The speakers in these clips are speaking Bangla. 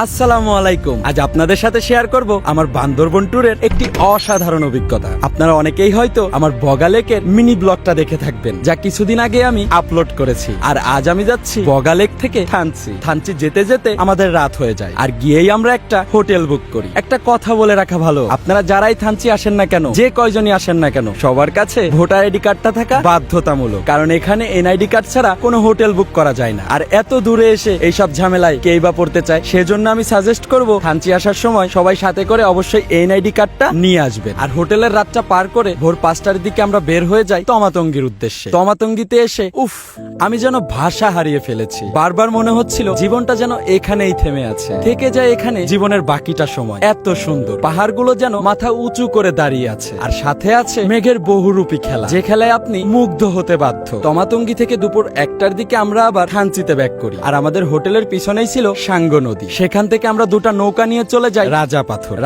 আসসালামু আলাইকুম। আজ আপনাদের সাথে শেয়ার করব আমার বান্দরবন ট্যুরের একটি অসাধারণ অভিজ্ঞতা। আপনারা অনেকেই হয়তো আমার বগা লেকের মিনি ব্লগটা দেখে থাকবেন, যা কিছুদিন আগে আমি আপলোড করেছি। আর আজ আমি যাচ্ছি বগা লেক থেকে থানচি যেতে যেতে আমাদের রাত হয়ে যায়, আর গিয়েই আমরা একটা হোটেল বুক করি। একটা কথা বলে রাখা ভালো, আপনারা যারাই থানচি আসেন না কেন, যে কয়জনই আসেন না কেন, সবার কাছে ভোটার আইডি কার্ডটা থাকা বাধ্যতামূলক, কারণ এখানে এনআইডি কার্ড ছাড়া কোনো হোটেল বুক করা যায় না। আর এত দূরে এসে এইসব ঝামেলায় কেই বা পড়তে চায়, সেজন্য আমি সাজেস্ট করব থানচি আসার সময় সবাই সাথে করে অবশ্যই এনআইডি কার্ডটা নিয়ে আসবেন। আর হোটেলের রাতটা পার করে ভোর 5টার দিকে আমরা বের হয়ে যাই তমাতঙ্গির উদ্দেশ্যে। তমাতঙ্গিতে এসে আমি যেন ভাষা হারিয়ে ফেলেছি। বারবার মনে হচ্ছিল জীবনটা যেন এখানেই থেমে আছে, থেকে যায় এখানে জীবনের বাকিটা সময়। এত সুন্দর পাহাড়গুলো যেন মাথা উঁচু করে দাঁড়িয়ে আছে, আর সাথে আছে মেঘের বহুরূপী খেলা, যে খেলায় আপনি মুগ্ধ হতে বাধ্য। তমাতঙ্গি থেকে দুপুর 1টার দিকে আমরা আবার থানচিতে ব্যাক করি, আর আমাদের হোটেলের পিছনেই ছিল সাঙ্গ নদী। সেখান থেকে আমরা দুটা নৌকা নিয়ে চলে যাই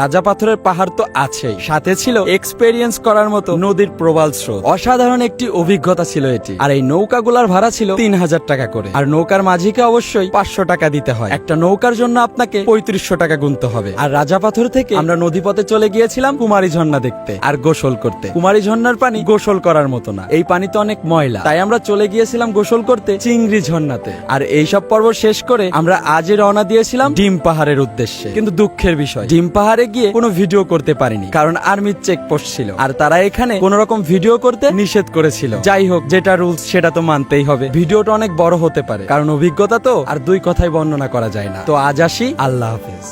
রাজা পাথরের পাহাড় তো আছেই, সাথে ছিল এক্সপেরিয়েন্স করার মতো নদীর প্রবাল স্রোত। অসাধারণ একটি অভিজ্ঞতা ছিল এটি। আর এই নৌকাগুলার ভাড়া ছিল 3000 টাকা করে, আর নৌকার মাঝিকে অবশ্যই 500 টাকা দিতে হয়। একটা নৌকার জন্য আপনাকে 3500 টাকা গুনতে হবে। আর রাজা পাথর থেকে আমরা নদীপথে চলে গিয়েছিলাম কুমারী ঝর্ণা দেখতে আর গোসল করতে। কুমারী ঝর্ণার পানি গোসল করার মতো না, এই পানি তো অনেক ময়লা, তাই আমরা চলে গিয়েছিলাম গোসল করতে চিংড়ি ঝর্ণাতে। আর এইসব পর্ব শেষ করে আমরা আজই রওনা দিয়েছিলাম ডিম পাহাড়ের উদ্দেশ্যে। কিন্তু দুঃখের বিষয়, ডিম পাহাড়ে গিয়ে কোনো ভিডিও করতে পারিনি, কারণ আর্মির চেকপোস্ট ছিল, আর তারা এখানে কোন রকম ভিডিও করতে নিষেধ করেছিল। যাই হোক, যেটা রুলস সেটা তো মানতেই হবে। ভিডিওটা অনেক বড় হতে পারে, কারণ অভিজ্ঞতা তো আর দুই কথায় বর্ণনা করা যায় না। তো আজ আসি, আল্লাহ হাফেজ।